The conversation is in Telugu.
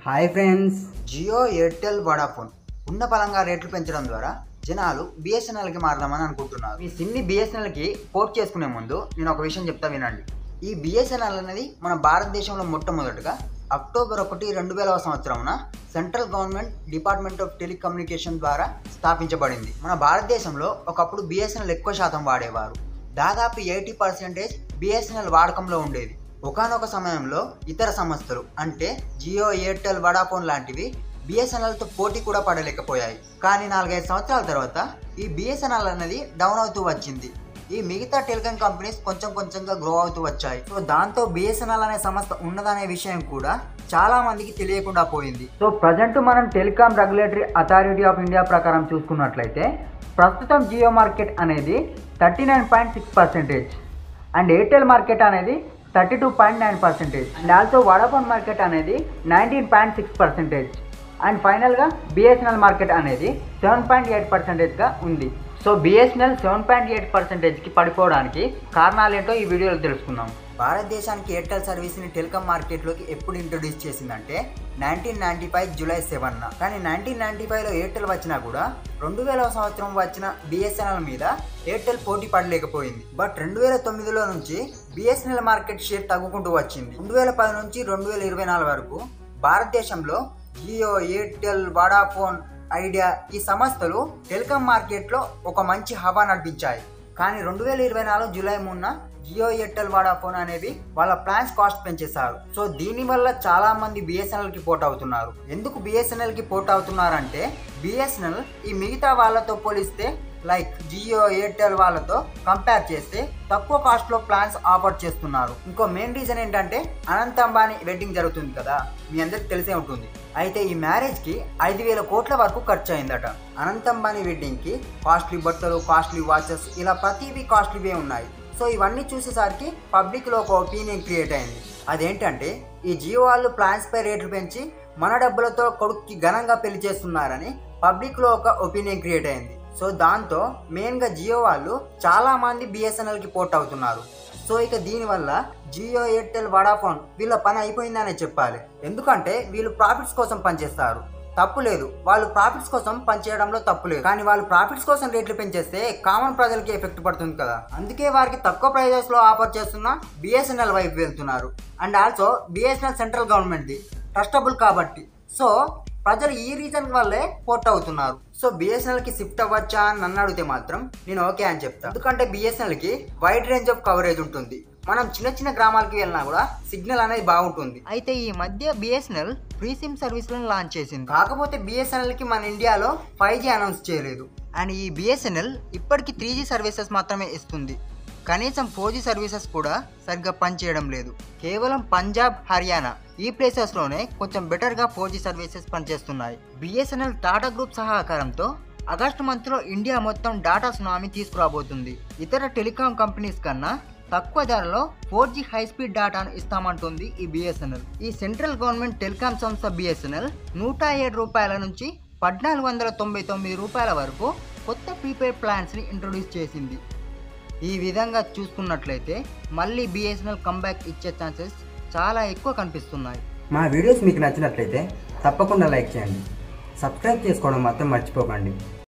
Hi friends, Jio, Airtel, Vodafone ఉన్న పలంగా రేట్లు పెంచడం ద్వారా జనాలు బిఎస్ఎన్ఎల్కి మారదామని అనుకుంటున్నారు. మీ సిమ్ని బిఎస్ఎన్ఎల్కి పోర్ట్ చేసుకునే ముందు నేను ఒక విషయం చెప్తా వినండి. ఈ బిఎస్ఎన్ఎల్ అనేది మన భారతదేశంలో మొట్టమొదటిగా అక్టోబర్ 1, 2000వ సంవత్సరంన central government department of telecommunication ద్వారా స్థాపించబడింది. మన భారతదేశంలో ఒకప్పుడు బిఎస్ఎన్ఎల్ ఎక్కువ శాతం వాడేవారు. దాదాపు 80% బిఎస్ఎన్ఎల్ వాడకంలో ఉండేది. ఒకానొక సమయంలో ఇతర సంస్థలు అంటే జియో, ఎయిర్టెల్, వడాఫోన్ లాంటివి బిఎస్ఎన్ఎల్తో పోటీ కూడా పడలేకపోయాయి. కానీ 4-5 సంవత్సరాల తర్వాత ఈ బిఎస్ఎన్ఎల్ అనేది డౌన్ అవుతూ వచ్చింది. ఈ మిగతా టెలికాం కంపెనీస్ కొంచెంగా గ్రో అవుతూ వచ్చాయి. సో దాంతో బిఎస్ఎన్ఎల్ అనే సంస్థ ఉన్నదనే విషయం కూడా చాలా మందికి తెలియకుండా పోయింది. సో ప్రజెంట్ మనం telecom regulatory authority of India ప్రకారం చూసుకున్నట్లయితే ప్రస్తుతం జియో మార్కెట్ అనేది 39.6% అండ్ ఎయిర్టెల్ మార్కెట్ అనేది 32.9% అండ్ ఆల్సో వడాఫోన్ మార్కెట్ అనేది 19.6% అండ్ ఫైనల్గా బిఎస్ఎన్ఎల్ మార్కెట్ అనేది 7.8%గా ఉంది. సో బిఎస్ఎన్ఎల్ 7.8%కి పడిపోవడానికి కారణాలు ఏంటో ఈ వీడియోలో తెలుసుకుందాం. భారతదేశానికి ఎయిర్టెల్ సర్వీస్ని టెలికాం మార్కెట్లోకి ఎప్పుడు ఇంట్రొడ్యూస్ చేసిందంటే 1995 జూలై 7న. కానీ 1995లో ఎయిర్టెల్ వచ్చినా కూడా 2000వ సంవత్సరం వచ్చిన బిఎస్ఎన్ఎల్ మీద ఎయిర్టెల్ పోటీ పడలేకపోయింది. బట్ 2009లో నుంచి బిఎస్ఎన్ఎల్ మార్కెట్ షేర్ తగ్గుకుంటూ వచ్చింది. 2010 నుంచి 2024 వరకు భారతదేశంలో జియో, ఎయిర్టెల్, వడాఫోన్, ఐడియా ఈ సంస్థలు టెలికాం మార్కెట్లో ఒక మంచి హవా నడిపించాయి. కానీ 2024 జూలై 3న జియో, ఎయిర్టెల్, వడాఫోన్ అనేవి వాళ్ళ ప్లాన్స్ కాస్ట్ పెంచేశారు. సో దీనివల్ల చాలా మంది బిఎస్ఎన్ఎల్కి పోర్ట్ అవుతున్నారు. ఎందుకు బిఎస్ఎన్ఎల్కి పోర్ట్ అవుతున్నారంటే బిఎస్ఎన్ఎల్ ఈ మిగతా వాళ్ళతో పోలిస్తే లైక్ జియో, ఎయిర్టెల్ వాళ్ళతో కంపేర్ చేస్తే తక్కువ కాస్ట్లో ప్లాన్స్ ఆఫర్ చేస్తున్నారు. ఇంకో మెయిన్ రీజన్ ఏంటంటే అనంత్ అంబానీ వెడ్డింగ్ జరుగుతుంది కదా, మీ అందరికి తెలిసే ఉంటుంది. అయితే ఈ మ్యారేజ్కి 5,000 కోట్ల వరకు ఖర్చు అయిందట. అనంత్ అంబానీ వెడ్డింగ్కి కాస్ట్లీ బట్టలు, కాస్ట్లీ వాచెస్ ఇలా ప్రతివి కాస్ట్లీవే ఉన్నాయి. సో ఇవన్నీ చూసేసరికి పబ్లిక్లో ఒక ఒపీనియన్ క్రియేట్ అయింది. అదేంటంటే ఈ జియో వాళ్ళు ప్లాన్స్ పై రేట్లు పెంచి మన డబ్బులతో కొడుక్కి ఘనంగా పెళ్లి చేస్తున్నారని పబ్లిక్లో ఒక ఒపీనియన్ క్రియేట్ అయింది. సో దాంతో మెయిన్గా జియో వాళ్ళు చాలా మంది బిఎస్ఎన్ఎల్కి పోర్ట్ అవుతున్నారు. సో ఇక దీనివల్ల జియో, ఎయిర్టెల్, వడాఫోన్ వీళ్ళ పని అయిపోయిందనే చెప్పాలి. ఎందుకంటే వీళ్ళు ప్రాఫిట్స్ కోసం పనిచేస్తారు, తప్పు లేదు. వాళ్ళు ప్రాఫిట్స్ కోసం పనిచేయడంలో తప్పు లేదు. కానీ వాళ్ళు ప్రాఫిట్స్ కోసం రేట్లు పెంచేస్తే కామన్ ప్రజలకి ఎఫెక్ట్ పడుతుంది కదా. అందుకే వారికి తక్కువ ప్రైజెస్లో ఆఫర్ చేస్తున్న బిఎస్ఎన్ఎల్ వైపు వెళ్తున్నారు. అండ్ ఆల్సో బిఎస్ఎన్ఎల్ సెంట్రల్ గవర్నమెంట్ది, ట్రస్టబుల్ కాబట్టి. సో ప్రజలు ఈ రీజన్ వల్లే పోర్ట్ అవుతున్నారు. సో బిఎస్ఎన్ఎల్కి షిఫ్ట్ అవ్వచ్చా అని నన్ను అడిగితే మాత్రం నేను ఓకే అని చెప్తాను. ఎందుకంటే బిఎస్ఎన్ఎల్కి వైడ్ రేంజ్ ఆఫ్ కవరేజ్ ఉంటుంది. మనం చిన్న గ్రామాలకి వెళ్ళినా కూడా సిగ్నల్ అనేది బాగుంటుంది. అయితే ఈ మధ్య బిఎస్ఎన్ఎల్ ఫ్రీ సిమ్ సర్వీస్లను లాంచ్ చేసింది. కాకపోతే బిఎస్ఎన్ఎల్కి మన ఇండియాలో 5G అనౌన్స్ చేయలేదు. అండ్ ఈ బిఎస్ఎన్ఎల్ ఇప్పటికీ 3G సర్వీసెస్ మాత్రమే ఇస్తుంది. కనీసం 4G సర్వీసెస్ కూడా సరిగ్గా పనిచేయడం లేదు. కేవలం పంజాబ్, హర్యానా ఈ ప్లేసెస్లోనే కొంచెం బెటర్గా 4G సర్వీసెస్ పనిచేస్తున్నాయి. బిఎస్ఎన్ఎల్ టాటా గ్రూప్ సహకారంతో ఆగస్టు మంత్లో ఇండియా మొత్తం డాటా సునామీ తీసుకురాబోతుంది. ఇతర టెలికాం కంపెనీస్ కన్నా తక్కువ ధరలో 4G హై స్పీడ్ డాటాను ఇస్తామంటుంది ఈ బిఎస్ఎన్ఎల్. ఈ సెంట్రల్ గవర్నమెంట్ టెలికాం సంస్థ బిఎస్ఎన్ఎల్ 107 రూపాయల నుంచి 1,499 రూపాయల వరకు కొత్త ప్రీపెయిడ్ ప్లాన్స్ని ఇంట్రొడ్యూస్ చేసింది. ఈ విధంగా చూసుకున్నట్లయితే మళ్ళీ బిఎస్ఎన్ఎల్ కంబ్యాక్ ఇచ్చే ఛాన్సెస్ చాలా ఎక్కువ కనిపిస్తున్నాయి. మా వీడియోస్ మీకు నచ్చినట్లయితే తప్పకుండా లైక్ చేయండి, సబ్స్క్రైబ్ చేసుకోవడం మాత్రం మర్చిపోకండి.